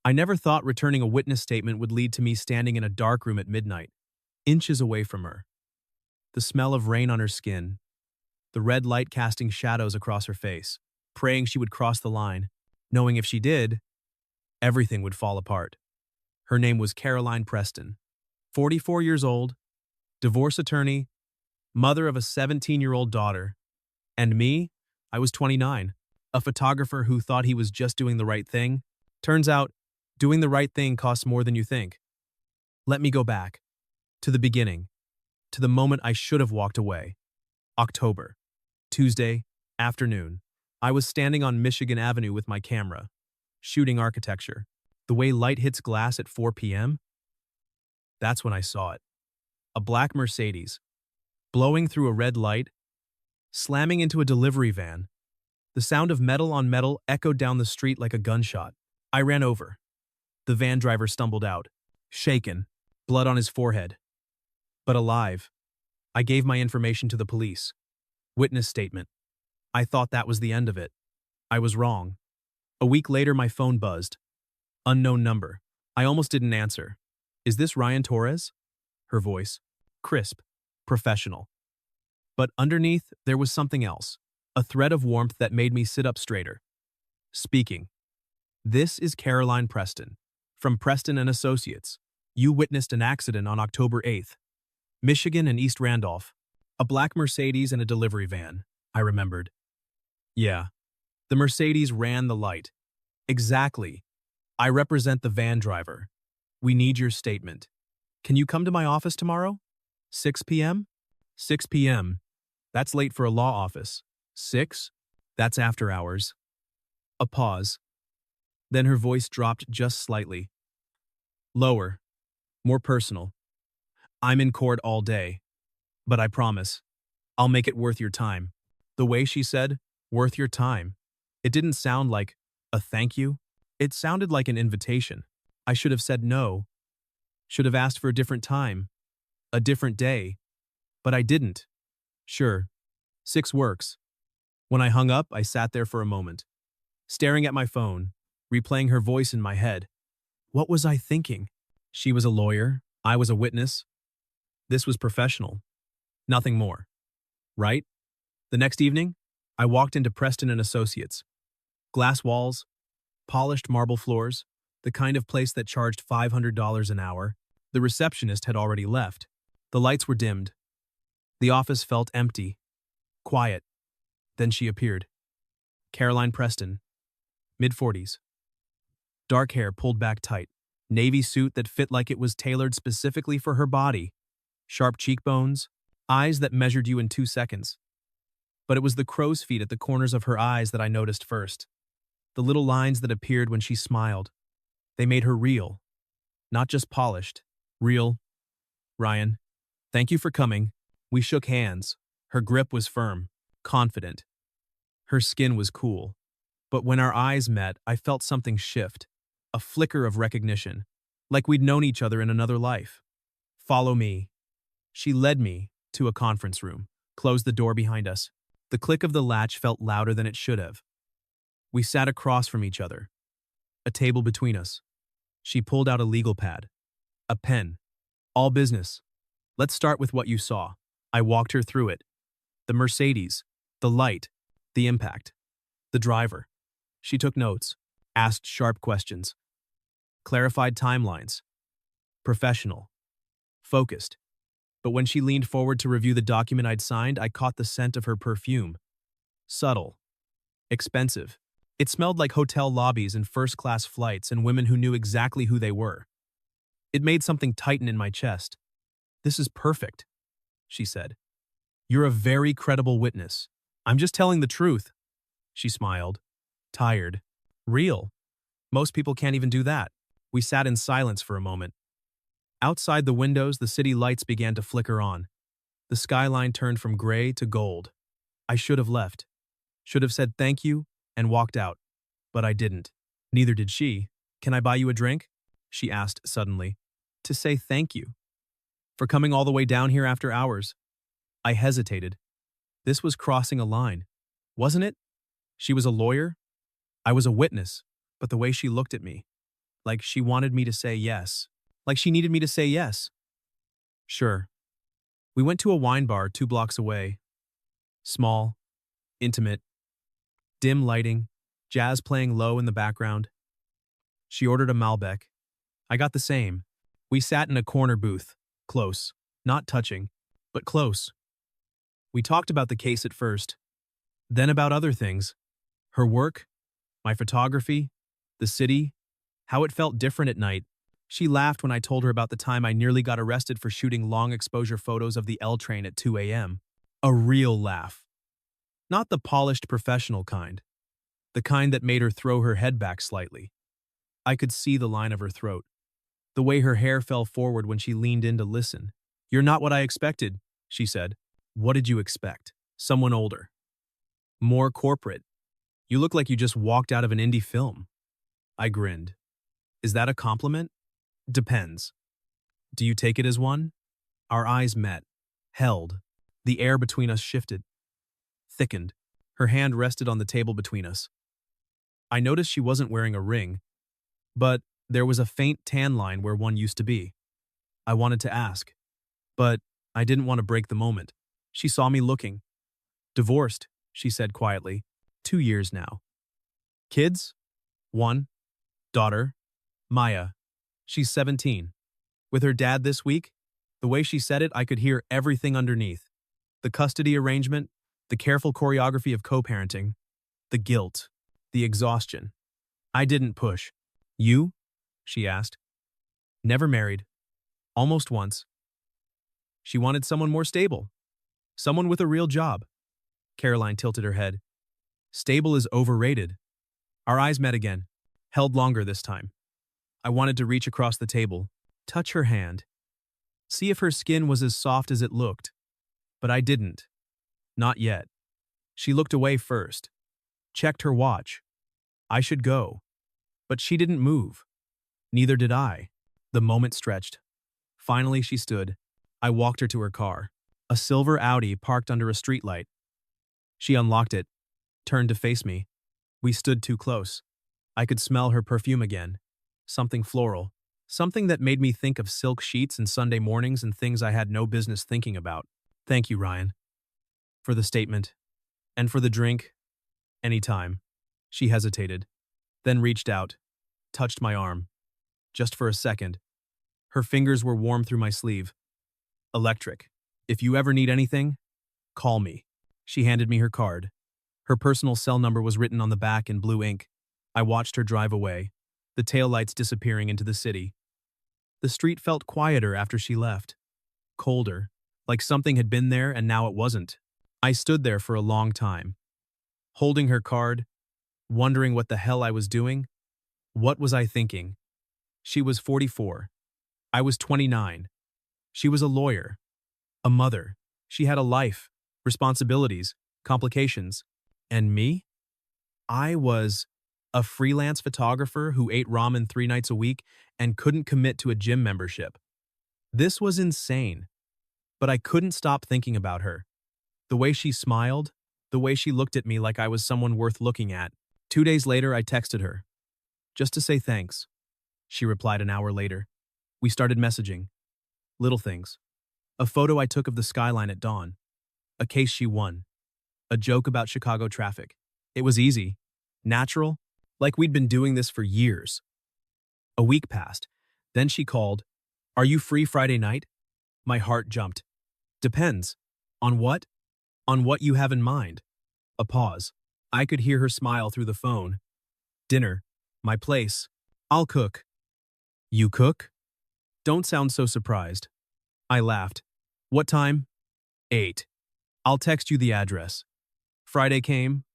I never thought returning a witness statement would lead to me standing in a dark room at midnight, inches away from her. The smell of rain on her skin, the red light casting shadows across her face, praying she would cross the line, knowing if she did, everything would fall apart. Her name was Caroline Preston, 44 years old, divorce attorney, mother of a 17-year-old daughter. And me, I was 29, a photographer who thought he was just doing the right thing. Turns out, doing the right thing costs more than you think. Let me go back. To the beginning. To the moment I should have walked away. October. Tuesday, afternoon. I was standing on Michigan Avenue with my camera, shooting architecture. The way light hits glass at 4 p.m.? That's when I saw it. A black Mercedes, blowing through a red light, slamming into a delivery van. The sound of metal on metal echoed down the street like a gunshot. I ran over. The van driver stumbled out, shaken, blood on his forehead. But alive. I gave my information to the police. Witness statement. I thought that was the end of it. I was wrong. A week later, my phone buzzed. Unknown number. I almost didn't answer. Is this Ryan Torres? Her voice. Crisp. Professional. But underneath, there was something else. A thread of warmth that made me sit up straighter. Speaking. This is Caroline Preston. From Preston and Associates. You witnessed an accident on October 8th. Michigan and East Randolph. A black Mercedes and a delivery van. I remembered. Yeah. The Mercedes ran the light. Exactly. I represent the van driver. We need your statement. Can you come to my office tomorrow? 6 p.m.? 6 p.m. That's late for a law office. 6? That's after hours. A pause. Then her voice dropped just slightly. Lower. More personal. I'm in court all day. But I promise, I'll make it worth your time. The way she said, worth your time. It didn't sound like a thank you. It sounded like an invitation. I should have said no. Should have asked for a different time. A different day. But I didn't. Sure. 6 works. When I hung up, I sat there for a moment, staring at my phone, replaying her voice in my head. What was I thinking? She was a lawyer. I was a witness. This was professional. Nothing more. Right? The next evening, I walked into Preston and Associates. Glass walls, polished marble floors, the kind of place that charged $500 an hour. The receptionist had already left. The lights were dimmed. The office felt empty, quiet. Then she appeared. Caroline Preston, mid-40s. Dark hair pulled back tight, navy suit that fit like it was tailored specifically for her body, sharp cheekbones, eyes that measured you in 2 seconds. But it was the crow's feet at the corners of her eyes that I noticed first. The little lines that appeared when she smiled. They made her real. Not just polished. Real. Ryan, thank you for coming. We shook hands. Her grip was firm, confident. Her skin was cool. But when our eyes met, I felt something shift. A flicker of recognition. Like we'd known each other in another life. Follow me. She led me to a conference room, closed the door behind us. The click of the latch felt louder than it should have. We sat across from each other. A table between us. She pulled out a legal pad. A pen. All business. Let's start with what you saw. I walked her through it. The Mercedes. The light. The impact. The driver. She took notes. Asked sharp questions. Clarified timelines. Professional. Focused. But when she leaned forward to review the document I'd signed, I caught the scent of her perfume. Subtle. Expensive. It smelled like hotel lobbies and first-class flights and women who knew exactly who they were. It made something tighten in my chest. This is perfect, she said. You're a very credible witness. I'm just telling the truth. She smiled. Tired. Real. Most people can't even do that. We sat in silence for a moment. Outside the windows, the city lights began to flicker on. The skyline turned from gray to gold. I should have left. Should have said thank you and walked out. But I didn't. Neither did she. Can I buy you a drink? She asked suddenly. To say thank you. For coming all the way down here after hours. I hesitated. This was crossing a line. Wasn't it? She was a lawyer. I was a witness. But the way she looked at me. like she wanted me to say yes. Like she needed me to say yes. Sure. We went to a wine bar 2 blocks away. Small, intimate, dim lighting, jazz playing low in the background. She ordered a Malbec. I got the same. We sat in a corner booth, close, not touching, but close. We talked about the case at first, then about other things. Her work, my photography, the city, how it felt different at night. She laughed when I told her about the time I nearly got arrested for shooting long exposure photos of the L train at 2 a.m. A real laugh. Not the polished professional kind. The kind that made her throw her head back slightly. I could see the line of her throat. The way her hair fell forward when she leaned in to listen. "You're not what I expected," she said. "What did you expect? Someone older. More corporate. You look like you just walked out of an indie film." I grinned. "Is that a compliment?" "Depends. Do you take it as one?" Our eyes met, held. The air between us shifted, thickened. Her hand rested on the table between us. I noticed she wasn't wearing a ring, but there was a faint tan line where one used to be. I wanted to ask, but I didn't want to break the moment. She saw me looking. "Divorced," she said quietly. 2 years now. "Kids?" "One. Daughter. Maya. She's 17. With her dad this week." The way she said it, I could hear everything underneath. The custody arrangement, the careful choreography of co-parenting, the guilt, the exhaustion. I didn't push. "You?" she asked. "Never married. Almost once." She wanted someone more stable. Someone with a real job. Caroline tilted her head. "Stable is overrated." Our eyes met again, held longer this time. I wanted to reach across the table, touch her hand, see if her skin was as soft as it looked. But I didn't. Not yet. She looked away first, checked her watch. I should go. But she didn't move. Neither did I. The moment stretched. Finally, she stood. I walked her to her car. A silver Audi parked under a streetlight. She unlocked it, turned to face me. We stood too close. I could smell her perfume again. Something floral. Something that made me think of silk sheets and Sunday mornings and things I had no business thinking about. "Thank you, Ryan. For the statement. And for the drink. Anytime." She hesitated, then reached out, touched my arm. Just for a second. Her fingers were warm through my sleeve. "Electric. If you ever need anything, call me." She handed me her card. Her personal cell number was written on the back in blue ink. I watched her drive away, the taillights disappearing into the city. The street felt quieter after she left. Colder, like something had been there and now it wasn't. I stood there for a long time, holding her card, wondering what the hell I was doing. What was I thinking? She was 44. I was 29. She was a lawyer, a mother. She had a life, responsibilities, complications. And me? I was a freelance photographer who ate ramen 3 nights a week and couldn't commit to a gym membership. This was insane. But I couldn't stop thinking about her. The way she smiled, the way she looked at me like I was someone worth looking at. 2 days later, I texted her. Just to say thanks. She replied an hour later. We started messaging. Little things. A photo I took of the skyline at dawn. A case she won. A joke about Chicago traffic. It was easy. Natural. Like we'd been doing this for years. A week passed. Then she called. "Are you free Friday night?" My heart jumped. "Depends. On what?" "On what you have in mind." A pause. I could hear her smile through the phone. "Dinner. My place. I'll cook." "You cook?" "Don't sound so surprised." I laughed. "What time?" 8. "I'll text you the address." Friday came.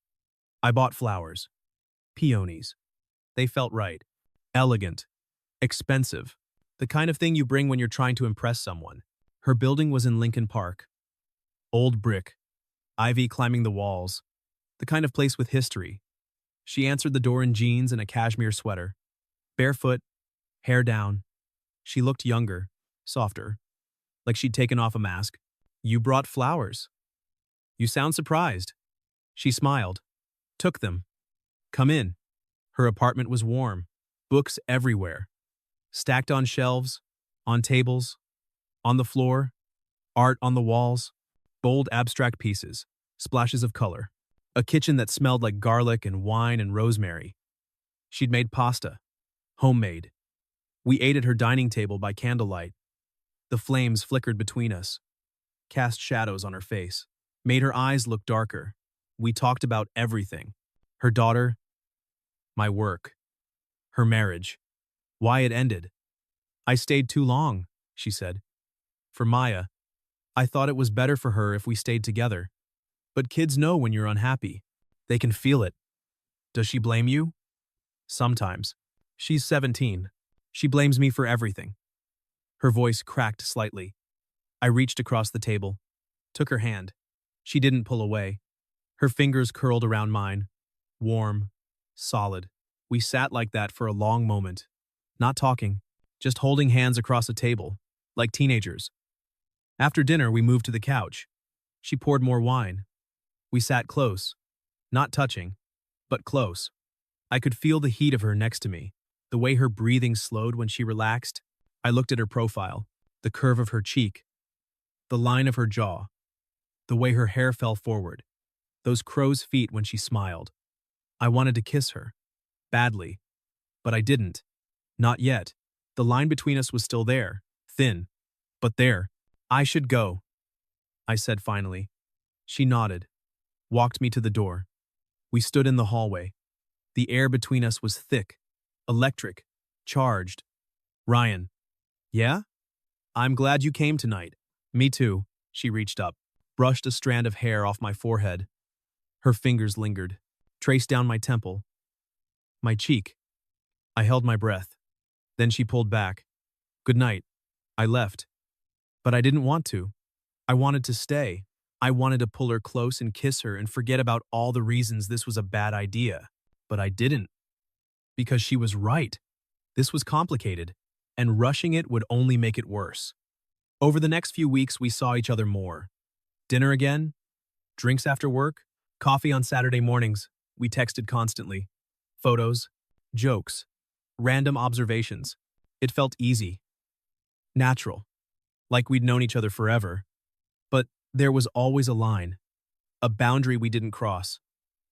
I bought flowers. Peonies. They felt right. Elegant. Expensive. The kind of thing you bring when you're trying to impress someone. Her building was in Lincoln Park. Old brick. Ivy climbing the walls. The kind of place with history. She answered the door in jeans and a cashmere sweater. Barefoot, hair down. She looked younger, softer, like she'd taken off a mask. "You brought flowers. You sound surprised." She smiled. Took them. "Come in." Her apartment was warm, Books everywhere, stacked on shelves, on tables, on the floor, art on the walls, bold abstract pieces, splashes of color. A kitchen that smelled like garlic and wine and rosemary. She'd made pasta, homemade. We ate at her dining table by candlelight. The flames flickered between us, cast shadows on her face, made her eyes look darker. We talked about everything. Her daughter, my work, her marriage, why it ended. I stayed too long, she said. For Maya, I thought it was better for her if we stayed together. But kids know when you're unhappy. They can feel it. Does she blame you? Sometimes. She's 17. She blames me for everything. Her voice cracked slightly. I reached across the table, took her hand. She didn't pull away. Her fingers curled around mine, warm, solid. We sat like that for a long moment, not talking, just holding hands across a table, like teenagers. After dinner, we moved to the couch. She poured more wine. We sat close, not touching, but close. I could feel the heat of her next to me, the way her breathing slowed when she relaxed. I looked at her profile, the curve of her cheek, the line of her jaw, the way her hair fell forward, those crow's feet when she smiled. I wanted to kiss her, badly, but I didn't. Not yet. The line between us was still there, thin, but there. I should go, I said finally. She nodded, walked me to the door. We stood in the hallway. The air between us was thick, electric, charged. Ryan. Yeah? I'm glad you came tonight. Me too. She reached up, brushed a strand of hair off my forehead. Her fingers lingered, traced down my temple, my cheek. I held my breath. Then she pulled back. Good night. I left. But I didn't want to. I wanted to stay. I wanted to pull her close and kiss her and forget about all the reasons this was a bad idea. But I didn't. Because she was right. This was complicated, and rushing it would only make it worse. Over the next few weeks, we saw each other more. Dinner again, drinks after work, coffee on Saturday mornings. We texted constantly. Photos, jokes, random observations. It felt easy, natural, like we'd known each other forever. But there was always a line, a boundary we didn't cross.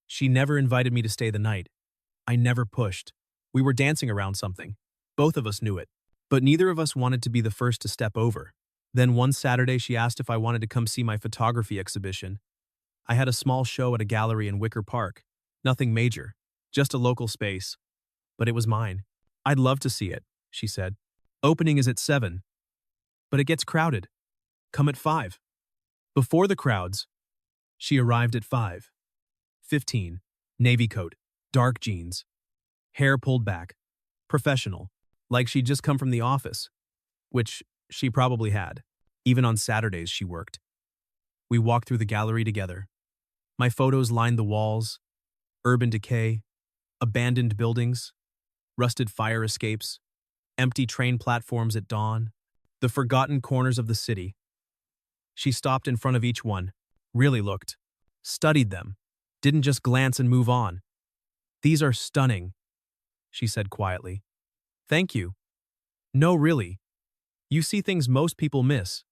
She never invited me to stay the night. I never pushed. We were dancing around something. Both of us knew it, but neither of us wanted to be the first to step over. Then one Saturday, she asked if I wanted to come see my photography exhibition. I had a small show at a gallery in Wicker Park. Nothing major, just a local space. But it was mine. I'd love to see it, she said. Opening is at 7. But it gets crowded. Come at 5. Before the crowds, she arrived at 5:15. Navy coat, dark jeans, hair pulled back, professional, like she'd just come from the office, which she probably had. Even on Saturdays she worked. We walked through the gallery together. My photos lined the walls, urban decay, abandoned buildings, rusted fire escapes, empty train platforms at dawn, the forgotten corners of the city. She stopped in front of each one, really looked, studied them, didn't just glance and move on. These are stunning, she said quietly. Thank you. No, really. You see things most people miss.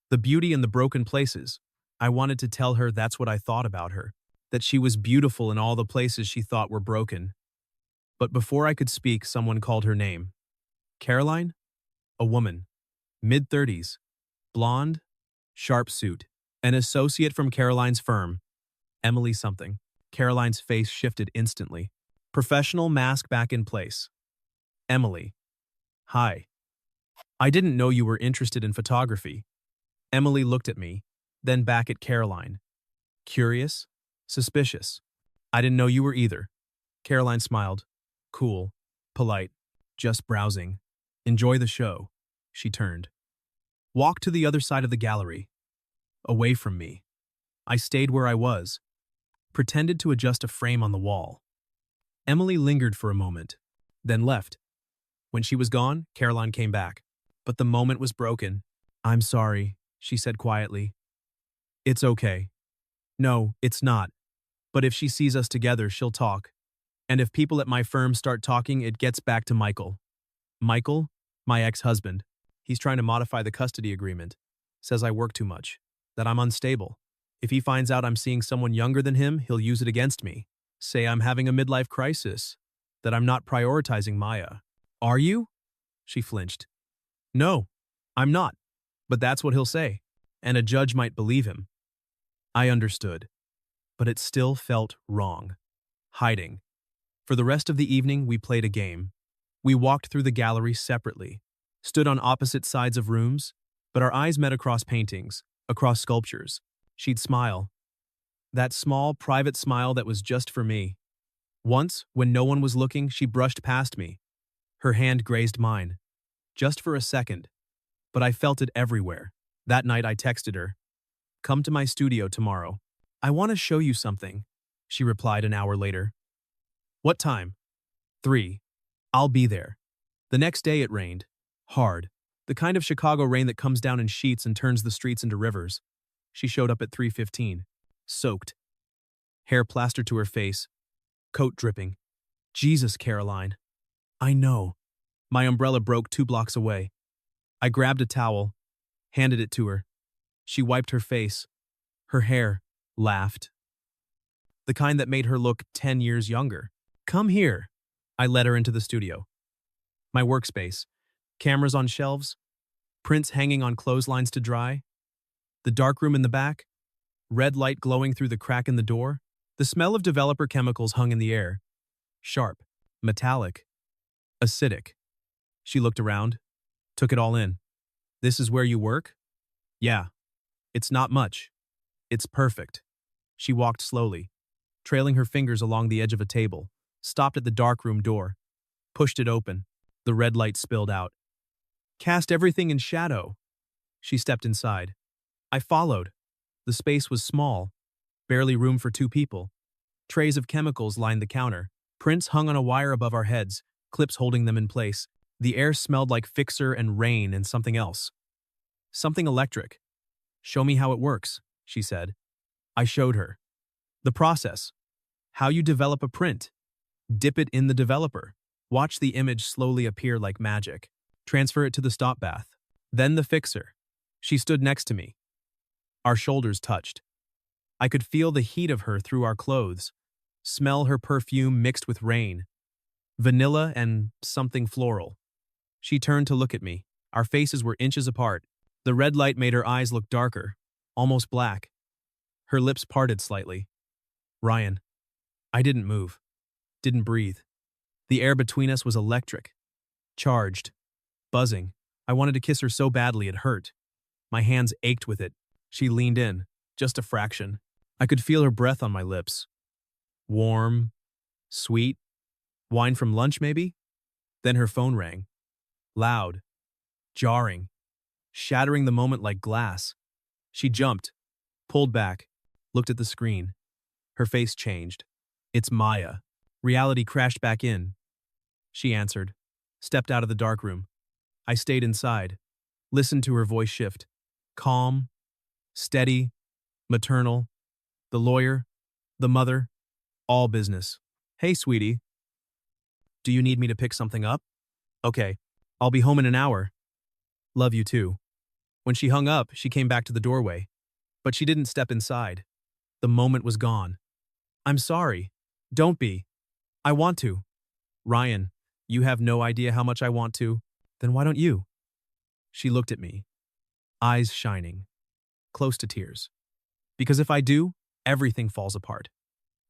The beauty in the broken places. I wanted to tell her that's what I thought about her, that she was beautiful in all the places she thought were broken. But before I could speak, someone called her name. Caroline? A woman. Mid-30s. Blonde. Sharp suit. An associate from Caroline's firm. Emily something. Caroline's face shifted instantly. Professional mask back in place. Emily. Hi. I didn't know you were interested in photography. Emily looked at me, then back at Caroline. Curious? Suspicious. I didn't know you were either. Caroline smiled. Cool. Polite. Just browsing. Enjoy the show. She turned. Walked to the other side of the gallery. Away from me. I stayed where I was. Pretended to adjust a frame on the wall. Emily lingered for a moment, then left. When she was gone, Caroline came back. But the moment was broken. I'm sorry, she said quietly. It's okay. No, it's not. But if she sees us together, she'll talk. And if people at my firm start talking, it gets back to Michael. Michael, my ex-husband. He's trying to modify the custody agreement. Says I work too much. That I'm unstable. If he finds out I'm seeing someone younger than him, he'll use it against me. Say I'm having a midlife crisis. That I'm not prioritizing Maya. Are you? She flinched. No, I'm not. But that's what he'll say. And a judge might believe him. I understood. But it still felt wrong. Hiding. For the rest of the evening, we played a game. We walked through the gallery separately, stood on opposite sides of rooms, but our eyes met across paintings, across sculptures. She'd smile. That small, private smile that was just for me. Once, when no one was looking, she brushed past me. Her hand grazed mine. Just for a second. But I felt it everywhere. That night I texted her. Come to my studio tomorrow. I want to show you something, she replied an hour later. What time? 3. I'll be there. The next day it rained. Hard. The kind of Chicago rain that comes down in sheets and turns the streets into rivers. She showed up at 3:15. Soaked. Hair plastered to her face. Coat dripping. Jesus, Caroline. I know. My umbrella broke 2 blocks away. I grabbed a towel, handed it to her. She wiped her face. Her hair, laughed. The kind that made her look 10 years younger. Come here. I led her into the studio. My workspace. Cameras on shelves. Prints hanging on clotheslines to dry. The dark room in the back. Red light glowing through the crack in the door. The smell of developer chemicals hung in the air. Sharp. Metallic. Acidic. She looked around. Took it all in. This is where you work? Yeah. It's not much. It's perfect. She walked slowly, trailing her fingers along the edge of a table, stopped at the darkroom door, pushed it open. The red light spilled out. Cast everything in shadow. She stepped inside. I followed. The space was small, barely room for 2 people. Trays of chemicals lined the counter. Prints hung on a wire above our heads, clips holding them in place. The air smelled like fixer and rain and something else. Something electric. Show me how it works, she said. I showed her. The process. How you develop a print. Dip it in the developer. Watch the image slowly appear like magic. Transfer it to the stop bath. Then the fixer. She stood next to me. Our shoulders touched. I could feel the heat of her through our clothes, smell her perfume mixed with rain. Vanilla and something floral. She turned to look at me. Our faces were inches apart. The red light made her eyes look darker, almost black. Her lips parted slightly. Ryan. I didn't move. Didn't breathe. The air between us was electric. Charged. Buzzing. I wanted to kiss her so badly it hurt. My hands ached with it. She leaned in, just a fraction. I could feel her breath on my lips. Warm. Sweet. Wine from lunch, maybe? Then her phone rang. Loud. Jarring. Shattering the moment like glass. She jumped, pulled back, looked at the screen. Her face changed. It's Maya. Reality crashed back in. She answered, stepped out of the darkroom. I stayed inside, listened to her voice shift. Calm, steady, maternal. The lawyer, the mother, all business. Hey, sweetie. Do you need me to pick something up? Okay, I'll be home in an hour. Love you too. When she hung up, she came back to the doorway. But she didn't step inside. The moment was gone. I'm sorry. Don't be. I want to. Ryan, you have no idea how much I want to. Then why don't you? She looked at me, eyes shining, close to tears. Because if I do, everything falls apart.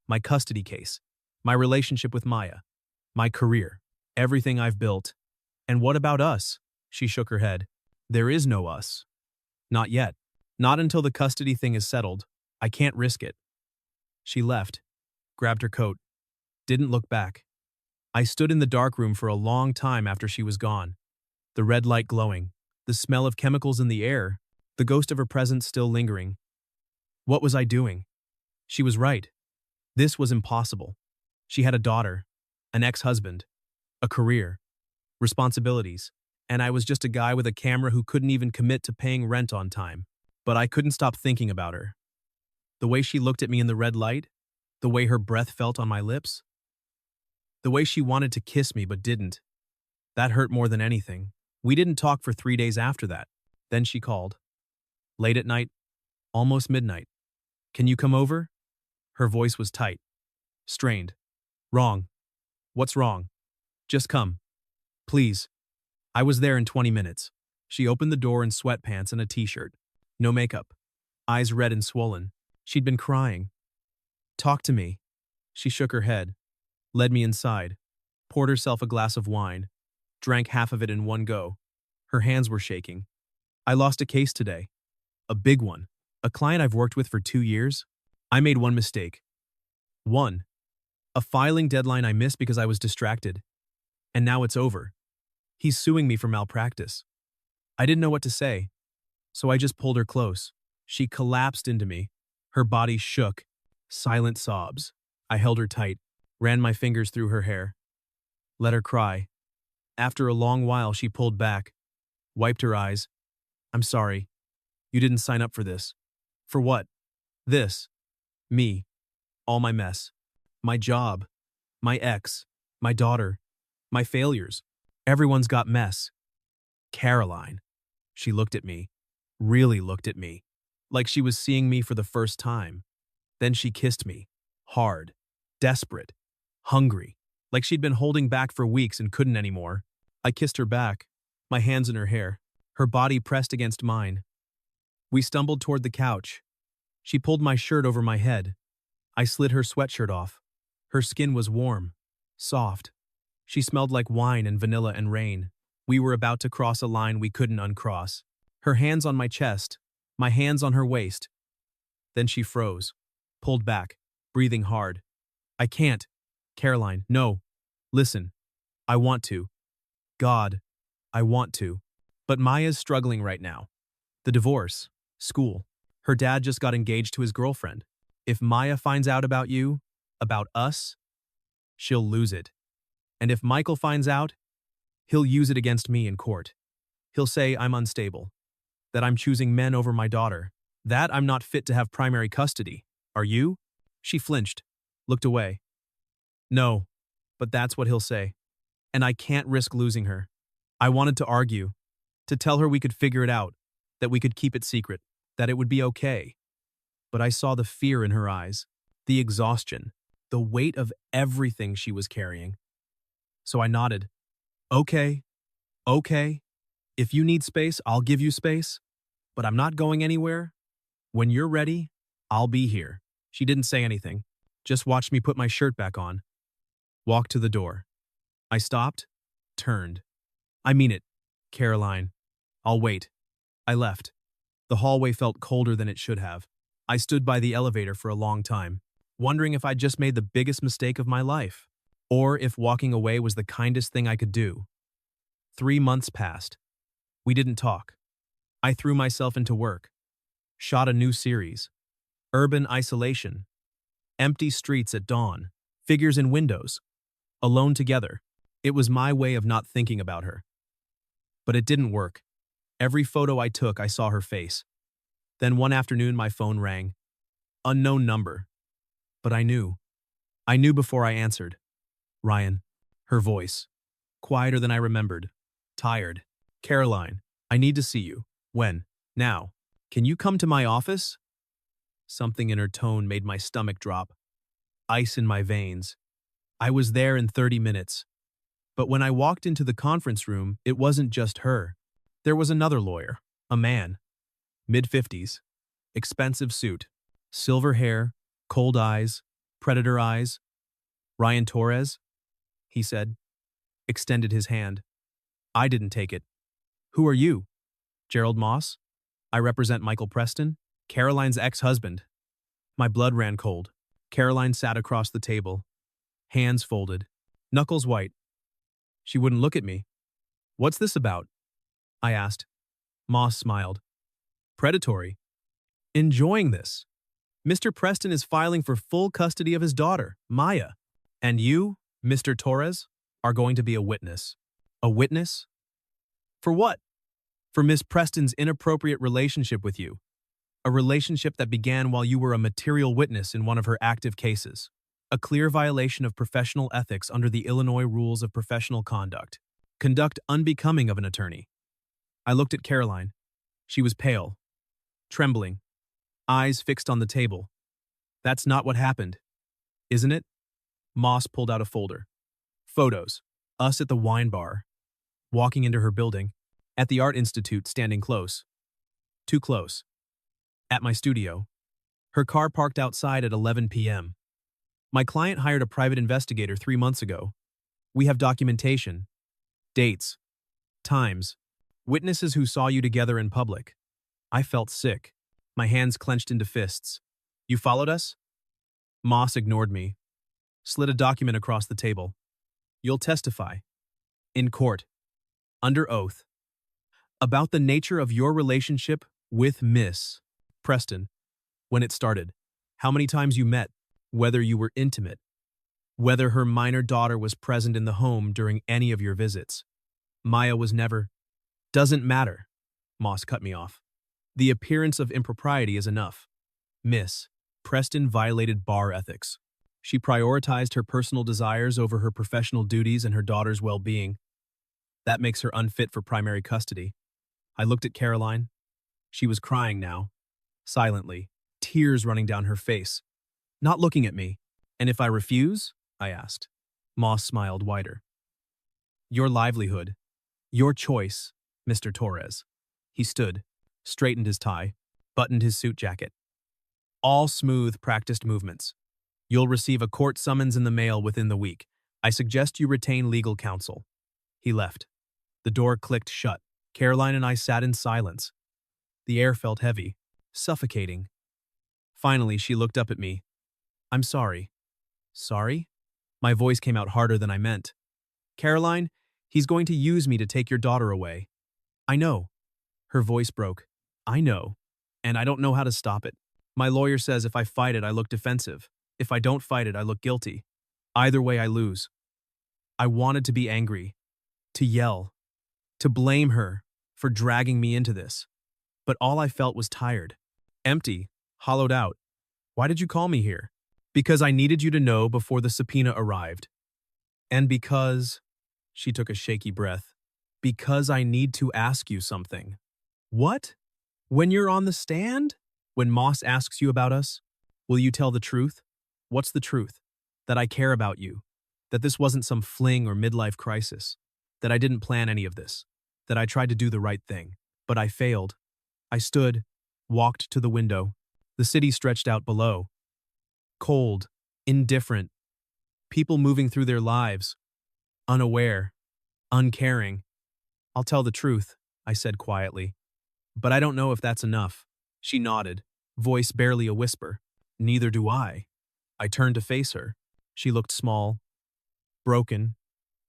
My custody case, my relationship with Maya, my career, everything I've built. And what about us? She shook her head. There is no us. Not yet. Not until the custody thing is settled. I can't risk it. She left, grabbed her coat, didn't look back. I stood in the dark room for a long time after she was gone. The red light glowing, the smell of chemicals in the air, the ghost of her presence still lingering. What was I doing? She was right. This was impossible. She had a daughter, an ex-husband, a career, responsibilities, and I was just a guy with a camera who couldn't even commit to paying rent on time. But I couldn't stop thinking about her. The way she looked at me in the red light, the way her breath felt on my lips. The way she wanted to kiss me but didn't. That hurt more than anything. We didn't talk for 3 days after that. Then she called. Late at night, almost midnight. Can you come over? Her voice was tight, strained. Wrong. What's wrong? Just come. Please. I was there in 20 minutes. She opened the door in sweatpants and a t-shirt. No makeup. Eyes red and swollen. She'd been crying. Talk to me. She shook her head, led me inside, poured herself a glass of wine, drank half of it in one go. Her hands were shaking. I lost a case today. A big one. A client I've worked with for 2 years. I made one mistake. One. A filing deadline I missed because I was distracted. And now it's over. He's suing me for malpractice. I didn't know what to say, so I just pulled her close. She collapsed into me. Her body shook. Silent sobs. I held her tight, ran my fingers through her hair. Let her cry. After a long while, she pulled back, wiped her eyes. I'm sorry. You didn't sign up for this. For what? This. Me. All my mess. My job. My ex. My daughter. My failures. Everyone's got mess. Caroline. She looked at me. Really looked at me. Like she was seeing me for the first time. Then she kissed me. Hard. Desperate. Hungry. Like she'd been holding back for weeks and couldn't anymore. I kissed her back, my hands in her hair, her body pressed against mine. We stumbled toward the couch. She pulled my shirt over my head. I slid her sweatshirt off. Her skin was warm, soft. She smelled like wine and vanilla and rain. We were about to cross a line we couldn't uncross. Her hands on my chest, my hands on her waist. Then she froze, pulled back, breathing hard. I can't. Caroline, no. Listen. I want to. God, I want to. But Maya's struggling right now. The divorce, school. Her dad just got engaged to his girlfriend. If Maya finds out about you, about us, she'll lose it. And if Michael finds out, he'll use it against me in court. He'll say I'm unstable, that I'm choosing men over my daughter, that I'm not fit to have primary custody. Are you? She flinched, looked away. No, but that's what he'll say. And I can't risk losing her. I wanted to argue, to tell her we could figure it out, that we could keep it secret, that it would be okay. But I saw the fear in her eyes, the exhaustion, the weight of everything she was carrying. So I nodded. Okay. If you need space, I'll give you space. But I'm not going anywhere. When you're ready, I'll be here. She didn't say anything, just watched me put my shirt back on. Walked to the door. I stopped, turned. I mean it, Caroline. I'll wait. I left. The hallway felt colder than it should have. I stood by the elevator for a long time, wondering if I'd just made the biggest mistake of my life, or if walking away was the kindest thing I could do. 3 months passed. We didn't talk. I threw myself into work. Shot a new series. Urban isolation. Empty streets at dawn. Figures in windows. Alone together. It was my way of not thinking about her. But it didn't work. Every photo I took, I saw her face. Then one afternoon, my phone rang. Unknown number. But I knew. I knew before I answered. Ryan. Her voice. Quieter than I remembered. Tired. Caroline, I need to see you. When? Now. Can you come to my office? Something in her tone made my stomach drop. Ice in my veins. I was there in 30 minutes. But when I walked into the conference room, it wasn't just her. There was another lawyer, a man. Mid-50s. Expensive suit. Silver hair, cold eyes, predator eyes. Ryan Torres? He said. Extended his hand. I didn't take it. Who are you? Gerald Moss? I represent Michael Preston, Caroline's ex-husband. My blood ran cold. Caroline sat across the table. Hands folded. Knuckles white. She wouldn't look at me. What's this about? I asked. Moss smiled. Predatory. Enjoying this. Mr. Preston is filing for full custody of his daughter, Maya. And you, Mr. Torres, are going to be a witness. A witness? For what? For Miss Preston's inappropriate relationship with you. A relationship that began while you were a material witness in one of her active cases. A clear violation of professional ethics under the Illinois Rules of Professional Conduct. Conduct unbecoming of an attorney. I looked at Caroline. She was pale, trembling, eyes fixed on the table. That's not what happened, isn't it? Moss pulled out a folder. Photos. Us at the wine bar. Walking into her building. At the Art Institute, standing close. Too close. At my studio. Her car parked outside at 11 p.m. My client hired a private investigator 3 months ago. We have documentation. Dates. Times. Witnesses who saw you together in public. I felt sick. My hands clenched into fists. You followed us? Moss ignored me. Slid a document across the table. You'll testify. In court. Under oath. About the nature of your relationship with Miss Preston. When it started. How many times you met. Whether you were intimate. Whether her minor daughter was present in the home during any of your visits. Maya was never. Doesn't matter. Moss cut me off. The appearance of impropriety is enough. Miss Preston violated bar ethics. She prioritized her personal desires over her professional duties and her daughter's well-being. That makes her unfit for primary custody. I looked at Caroline. She was crying now, silently, tears running down her face, not looking at me. And if I refuse? I asked. Moss smiled wider. Your livelihood. Your choice, Mr. Torres. He stood, straightened his tie, buttoned his suit jacket. All smooth, practiced movements. You'll receive a court summons in the mail within the week. I suggest you retain legal counsel. He left. The door clicked shut. Caroline and I sat in silence. The air felt heavy, suffocating. Finally, she looked up at me. I'm sorry. Sorry? My voice came out harder than I meant. Caroline, he's going to use me to take your daughter away. I know. Her voice broke. I know. And I don't know how to stop it. My lawyer says if I fight it, I look defensive. If I don't fight it, I look guilty. Either way, I lose. I wanted to be angry, to yell, to blame her for dragging me into this. But all I felt was tired, empty, hollowed out. Why did you call me here? Because I needed you to know before the subpoena arrived. And because, she took a shaky breath, because I need to ask you something. What? When you're on the stand? When Moss asks you about us? Will you tell the truth? What's the truth? That I care about you. That this wasn't some fling or midlife crisis. That I didn't plan any of this. That I tried to do the right thing. But I failed. I stood, walked to the window. The city stretched out below. Cold, indifferent. People moving through their lives. Unaware. Uncaring. I'll tell the truth, I said quietly. But I don't know if that's enough. She nodded, voice barely a whisper. Neither do I. I turned to face her. She looked small, broken,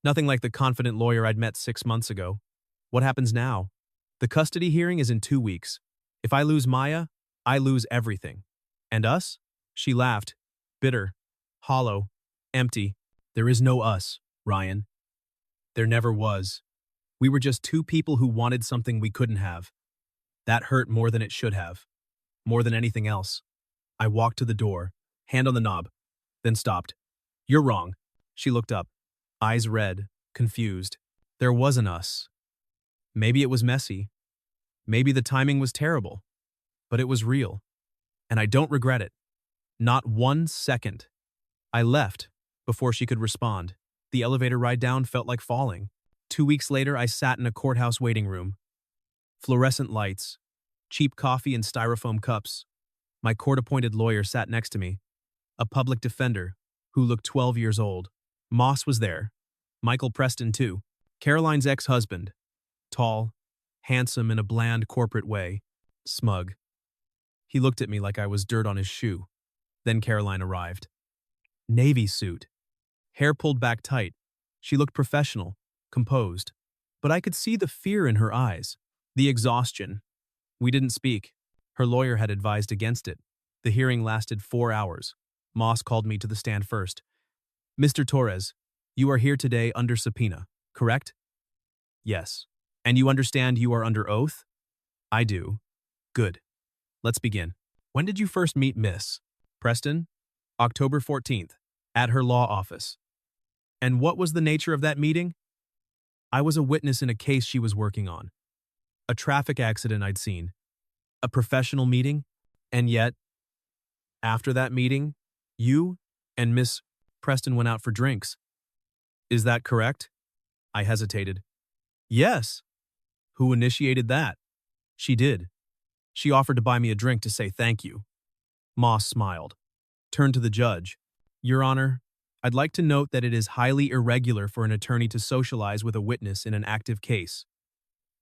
nothing like the confident lawyer I'd met 6 months ago. What happens now? The custody hearing is in 2 weeks. If I lose Maya, I lose everything. And us? She laughed, bitter, hollow, empty. There is no us, Ryan. There never was. We were just two people who wanted something we couldn't have. That hurt more than it should have. More than anything else. I walked to the door, hand on the knob, then stopped. You're wrong. She looked up, eyes red, confused. There wasn't us. Maybe it was messy. Maybe the timing was terrible. But it was real. And I don't regret it. Not 1 second. I left before she could respond. The elevator ride down felt like falling. 2 weeks later, I sat in a courthouse waiting room. Fluorescent lights, cheap coffee in styrofoam cups. My court-appointed lawyer sat next to me, a public defender who looked 12 years old. Moss was there. Michael Preston, too. Caroline's ex-husband. Tall, handsome in a bland corporate way, smug. He looked at me like I was dirt on his shoe. Then Caroline arrived. Navy suit. Hair pulled back tight. She looked professional, composed. But I could see the fear in her eyes, the exhaustion. We didn't speak. Her lawyer had advised against it. The hearing lasted 4 hours. Moss called me to the stand first. Mr. Torres, you are here today under subpoena, correct? Yes. And you understand you are under oath? I do. Good. Let's begin. When did you first meet Miss Preston? October 14th, At her law office. And what was the nature of that meeting? I was a witness in a case she was working on. A traffic accident I'd seen. A professional meeting. And yet, after that meeting, you and Miss Preston went out for drinks. Is that correct? I hesitated. Yes. Who initiated that? She did. She offered to buy me a drink to say thank you. Moss smiled. Turned to the judge. Your Honor, I'd like to note that it is highly irregular for an attorney to socialize with a witness in an active case.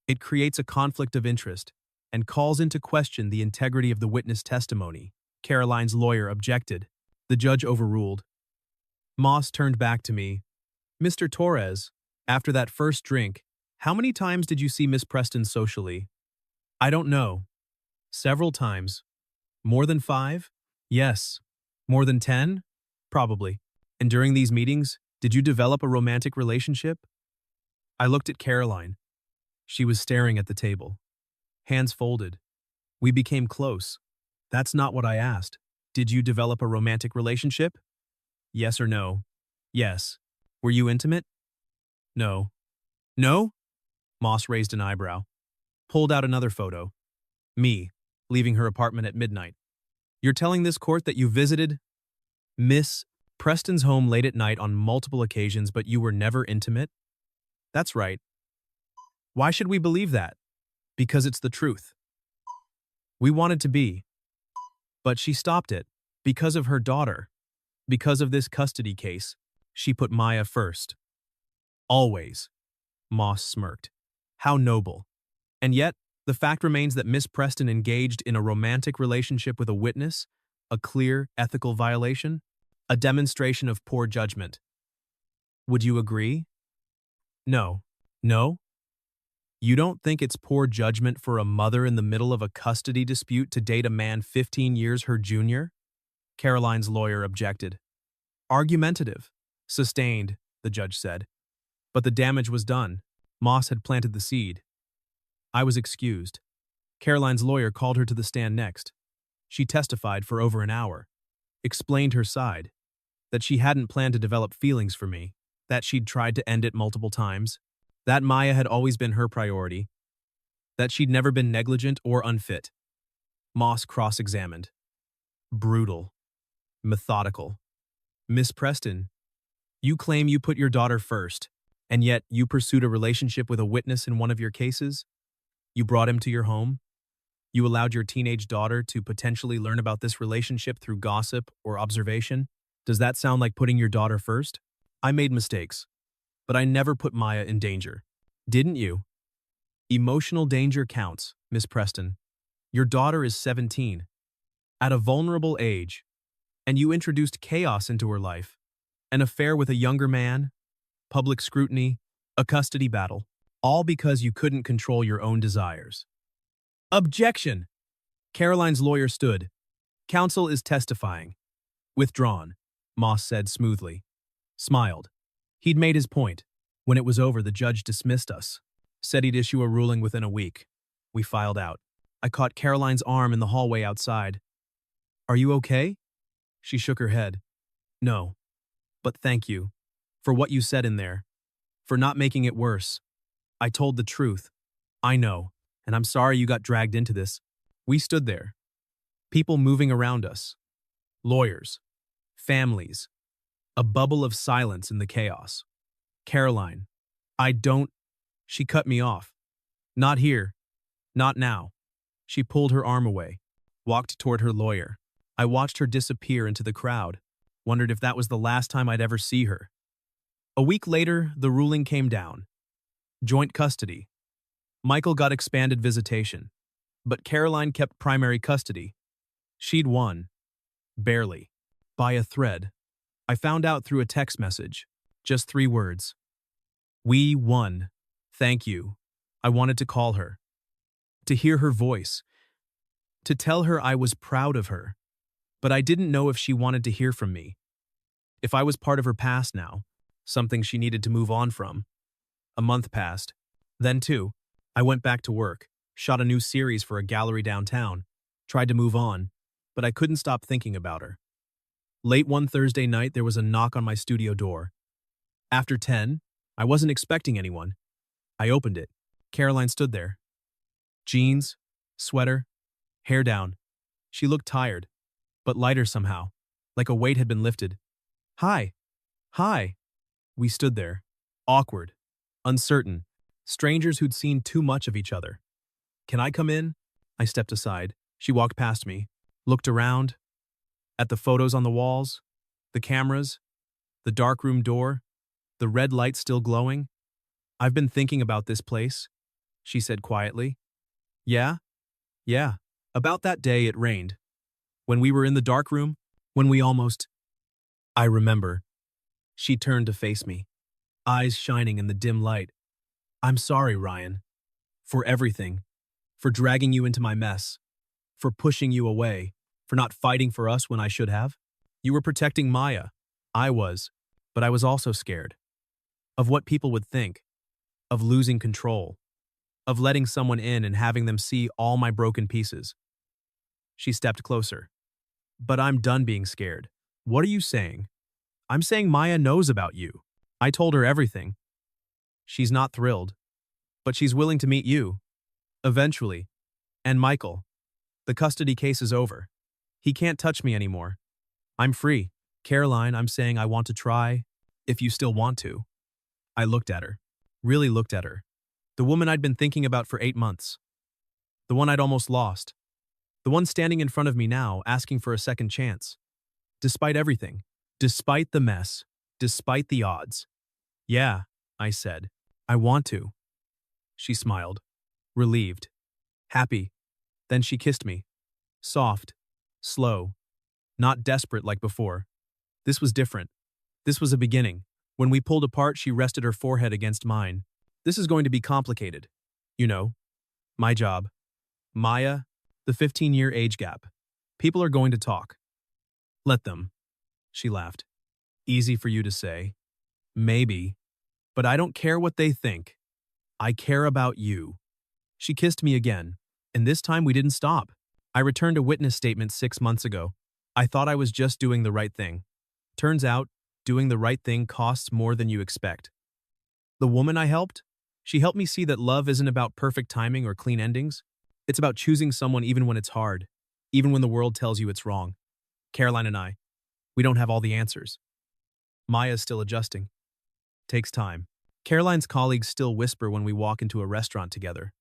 It creates a conflict of interest and calls into question the integrity of the witness testimony. Caroline's lawyer objected. The judge overruled. Moss turned back to me. Mr. Torres, after that first drink, how many times did you see Miss Preston socially? I don't know. Several times. More than 5? Yes. More than 10? Probably. And during these meetings, did you develop a romantic relationship? I looked at Caroline. She was staring at the table. Hands folded. We became close. That's not what I asked. Did you develop a romantic relationship? Yes or no? Yes. Were you intimate? No. No? Moss raised an eyebrow. Pulled out another photo. Me, leaving her apartment at midnight. You're telling this court that you visited Miss Preston's home late at night on multiple occasions, but you were never intimate? That's right. Why should we believe that? Because it's the truth. We wanted to be. But she stopped it. Because of her daughter. Because of this custody case. She put Maya first. Always. Moss smirked. How noble. And yet, the fact remains that Miss Preston engaged in a romantic relationship with a witness, a clear ethical violation, a demonstration of poor judgment. Would you agree? No. No? You don't think it's poor judgment for a mother in the middle of a custody dispute to date a man 15 years her junior? Caroline's lawyer objected. Argumentative. Sustained, the judge said. But the damage was done. Moss had planted the seed. I was excused. Caroline's lawyer called her to the stand next. She testified for over an hour. Explained her side. That she hadn't planned to develop feelings for me. That she'd tried to end it multiple times. That Maya had always been her priority. That she'd never been negligent or unfit. Moss cross-examined. Brutal. Methodical. Miss Preston, you claim you put your daughter first, and yet you pursued a relationship with a witness in one of your cases? You brought him to your home? You allowed your teenage daughter to potentially learn about this relationship through gossip or observation? Does that sound like putting your daughter first? I made mistakes, but I never put Maya in danger. Didn't you? Emotional danger counts, Miss Preston. Your daughter is 17, at a vulnerable age, and you introduced chaos into her life. An affair with a younger man, public scrutiny, a custody battle, all because you couldn't control your own desires. Objection! Caroline's lawyer stood. Counsel is testifying. Withdrawn, Moss said smoothly. Smiled. He'd made his point. When it was over, the judge dismissed us. Said he'd issue a ruling within a week. We filed out. I caught Caroline's arm in the hallway outside. Are you okay? She shook her head. No. But thank you. For what you said in there. For not making it worse. I told the truth. I know. And I'm sorry you got dragged into this. We stood there. People moving around us. Lawyers. Families. A bubble of silence in the chaos. Caroline. I don't... She cut me off. Not here. Not now. She pulled her arm away. Walked toward her lawyer. I watched her disappear into the crowd. Wondered if that was the last time I'd ever see her. A week later, the ruling came down. Joint custody. Michael got expanded visitation. But Caroline kept primary custody. She'd won. Barely. By a thread. I found out through a text message. Just 3 words. We won. Thank you. I wanted to call her. To hear her voice. To tell her I was proud of her. But I didn't know if she wanted to hear from me. If I was part of her past now. Something she needed to move on from. A month passed. Then, too, I went back to work. Shot a new series for a gallery downtown. Tried to move on. But I couldn't stop thinking about her. Late one Thursday night, there was a knock on my studio door. After 10, I wasn't expecting anyone. I opened it. Caroline stood there. Jeans, sweater, hair down. She looked tired, but lighter somehow, like a weight had been lifted. Hi. Hi. We stood there, awkward, uncertain, strangers who'd seen too much of each other. Can I come in? I stepped aside. She walked past me, looked around, at the photos on the walls, the cameras, the darkroom door, the red light still glowing. I've been thinking about this place, she said quietly. Yeah? Yeah. About that day it rained. When we were in the darkroom, when we almost… I remember. She turned to face me, eyes shining in the dim light. I'm sorry, Ryan. For everything. For dragging you into my mess. For pushing you away. For not fighting for us when I should have. You were protecting Maya. I was. But I was also scared. Of what people would think. Of losing control. Of letting someone in and having them see all my broken pieces. She stepped closer. But I'm done being scared. What are you saying? I'm saying Maya knows about you. I told her everything. She's not thrilled. But she's willing to meet you. Eventually. And Michael. The custody case is over. He can't touch me anymore. I'm free. Caroline, I'm saying I want to try, if you still want to. I looked at her. Really looked at her. The woman I'd been thinking about for 8 months. The one I'd almost lost. The one standing in front of me now, asking for a second chance. Despite everything. Despite the mess. Despite the odds. Yeah, I said. I want to. She smiled. Relieved. Happy. Then she kissed me. Soft. Slow. Not desperate like before. This was different. This was a beginning. When we pulled apart, she rested her forehead against mine. This is going to be complicated. You know. My job. Maya. The 15-year age gap. People are going to talk. Let them. She laughed. Easy for you to say. Maybe. But I don't care what they think. I care about you. She kissed me again, and this time we didn't stop. I returned a witness statement 6 months ago. I thought I was just doing the right thing. Turns out, doing the right thing costs more than you expect. The woman I helped? She helped me see that love isn't about perfect timing or clean endings. It's about choosing someone even when it's hard, even when the world tells you it's wrong. Caroline and I, we don't have all the answers. Maya's still adjusting. Takes time. Caroline's colleagues still whisper when we walk into a restaurant together.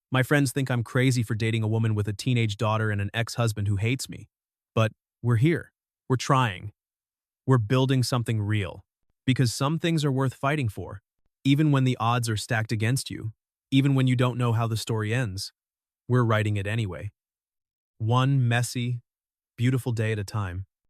My friends think I'm crazy for dating a woman with a teenage daughter and an ex-husband who hates me. But we're here. We're trying. We're building something real. Because some things are worth fighting for. Even when the odds are stacked against you. Even when you don't know how the story ends. We're writing it anyway. One messy, beautiful day at a time.